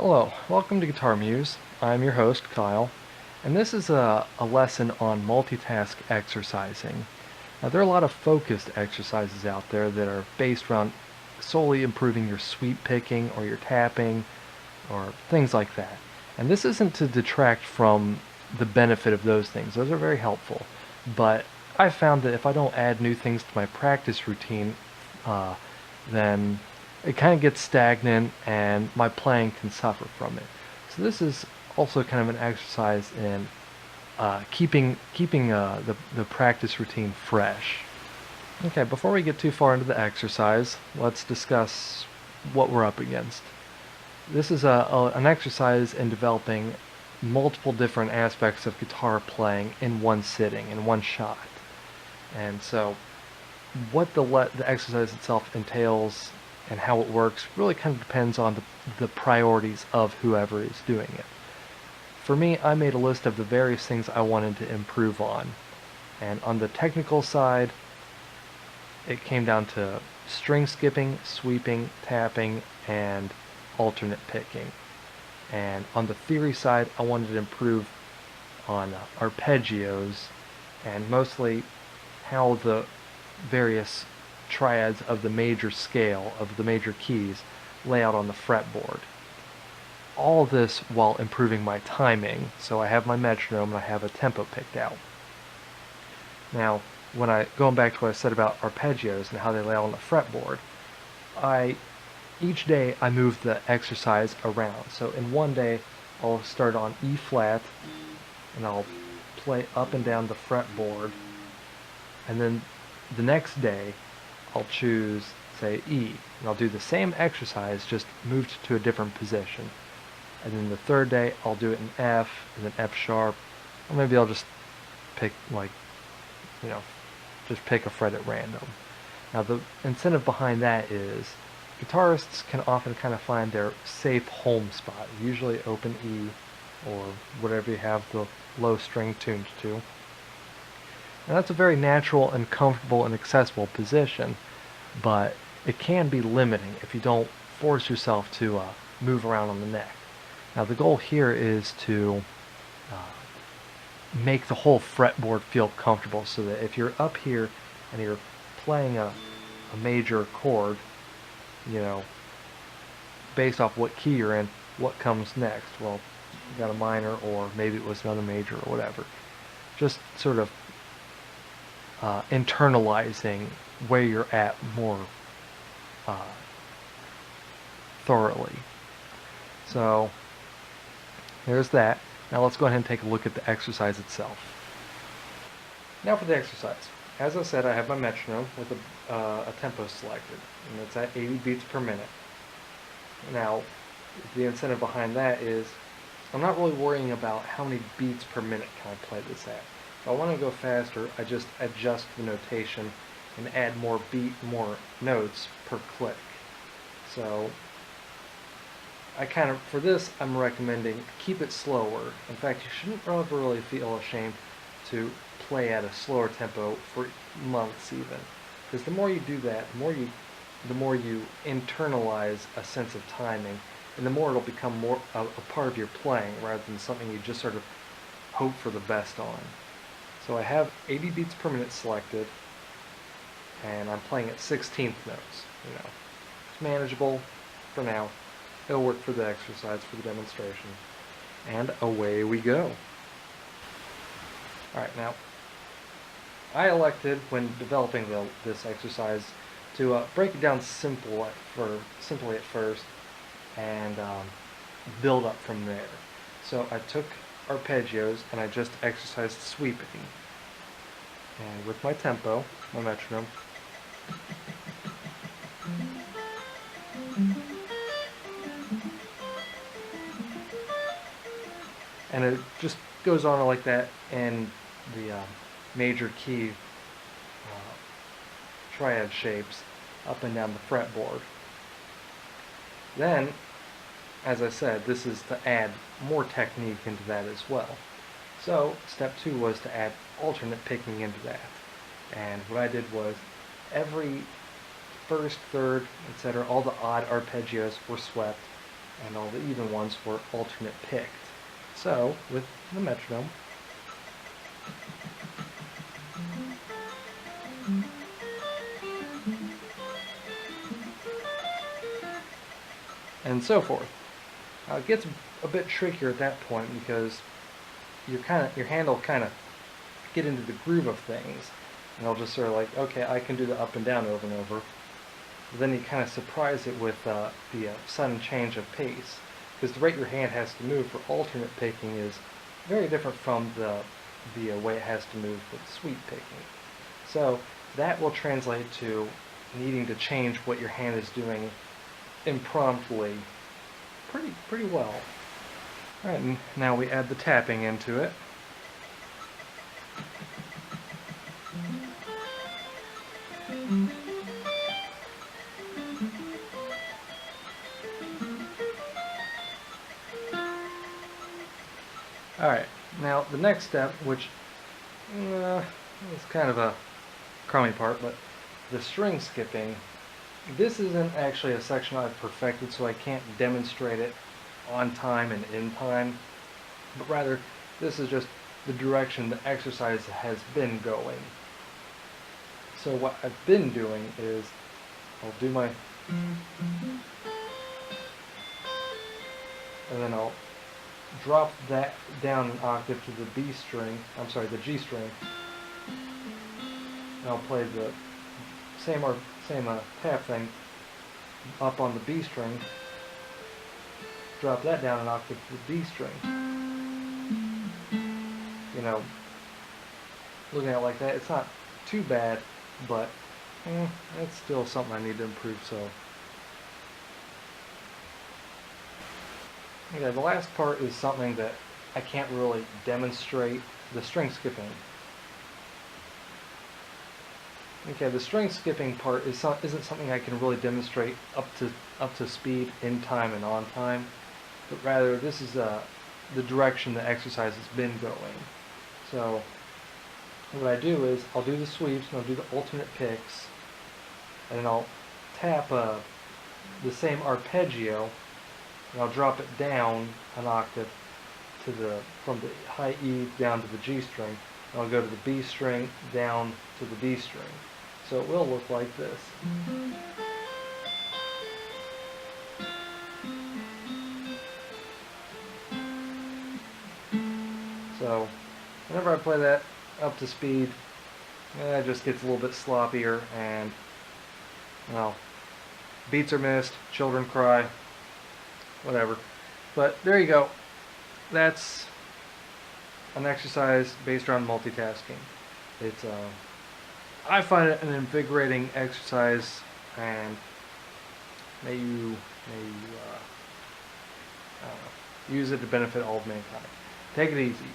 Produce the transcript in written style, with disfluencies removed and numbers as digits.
Hello, welcome to Guitar Muse. I'm your host, Kyle, and this is a lesson on multitask exercising. Now, there are a lot of focused exercises out there that are based around solely improving your sweep picking or your tapping or things like that. And this isn't to detract from the benefit of those things, those are very helpful. But I found that if I don't add new things to my practice routine, uh, then it kind of gets stagnant and my playing can suffer from it. So this is also kind of an exercise in keeping the practice routine fresh. Okay, before we get too far into the exercise, let's discuss what we're up against. This is an exercise in developing multiple different aspects of guitar playing in one sitting, in one shot. And so what the exercise itself entails and how it works really kind of depends on the priorities of whoever is doing it. For me, I made a list of the various things I wanted to improve on. And on the technical side, it came down to string skipping, sweeping, tapping, and alternate picking. And on the theory side, I wanted to improve on arpeggios and mostly how the various triads of the major scale of the major keys lay out on the fretboard. All of this while improving my timing, so I have my metronome and I have a tempo picked out. Now, going back to what I said about arpeggios and how they lay out on the fretboard, each day I move the exercise around. So in one day, I'll start on E flat and I'll play up and down the fretboard, and then the next day I'll choose, say, E, and I'll do the same exercise, just moved to a different position. And then the third day I'll do it in F, and then F sharp, or maybe I'll just pick, you know, just pick a fret at random. Now the incentive behind that is guitarists can often kind of find their safe home spot, usually open E or whatever you have the low string tuned to. And that's a very natural and comfortable and accessible position, but it can be limiting if you don't force yourself to move around on the neck. Now the goal here is to make the whole fretboard feel comfortable so that if you're up here and you're playing a major chord, you know, based off what key you're in, what comes next? Well, you got a minor, or maybe it was another major or whatever. Just sort of internalizing where you're at more uh, thoroughly. So there's that. Now let's go ahead and take a look at the exercise itself. Now for the exercise. As I said, I have my metronome with a tempo selected, and it's at 80 beats per minute. Now, the incentive behind that is I'm not really worrying about how many beats per minute can I play this at. If I want to go faster, I just adjust the notation and add more notes per click. So for this, I'm recommending keep it slower. In fact, you shouldn't ever really feel ashamed to play at a slower tempo for months even. Because the more you do that, the more you internalize a sense of timing, and the more it'll become more a part of your playing rather than something you just sort of hope for the best on. So I have 80 beats per minute selected, and I'm playing at 16th notes. It's manageable for now. It'll work for the exercise, for the demonstration. And away we go. Alright, now, I elected, when developing this exercise, to break it down simply at first, and build up from there. So I took arpeggios and I just exercised sweeping. And with my tempo, my metronome, and it just goes on like that in the major key triad shapes up and down the fretboard. Then, as I said, this is to add more technique into that as well. So step 2 was to add alternate picking into that. And what I did was every first, third, etc., all the odd arpeggios were swept, and all the even ones were alternate picked. So, with the metronome, and so forth. It gets a bit trickier at that point because your hand will kind of get into the groove of things, and it'll just sort of like, okay, I can do the up and down over and over. But then you kind of surprise it with the sudden change of pace, because the rate your hand has to move for alternate picking is very different from the way it has to move with sweep picking. So that will translate to needing to change what your hand is doing impromptu pretty well. Alright, and now we add the tapping into it. Alright, now the next step, which is kind of a crummy part, but the string skipping, this isn't actually a section I've perfected, so I can't demonstrate it on time and in time, but rather this is just the direction the exercise has been going. So what I've been doing is I'll do my, and then I'll drop that down an octave to the B string, the G string, and I'll play the same tap thing up on the B string, drop that down an octave to the D string. You know, looking at it like that, it's not too bad, but it's still something I need to improve, so. Okay, the last part is something that I can't really demonstrate, the string skipping. Okay, the string skipping part isn't something I can really demonstrate up to speed, in time, and on time, but rather this is the direction the exercise has been going. So what I do is I'll do the sweeps and I'll do the alternate picks, and then I'll tap the same arpeggio, and I'll drop it down an octave from the high E down to the G string, and I'll go to the B string down to the D string. So it will look like this. So whenever I play that up to speed, it just gets a little bit sloppier, and well, beats are missed, children cry, whatever. But there you go. That's an exercise based around multitasking. It's I find it an invigorating exercise, and may you use it to benefit all of mankind. Take it easy.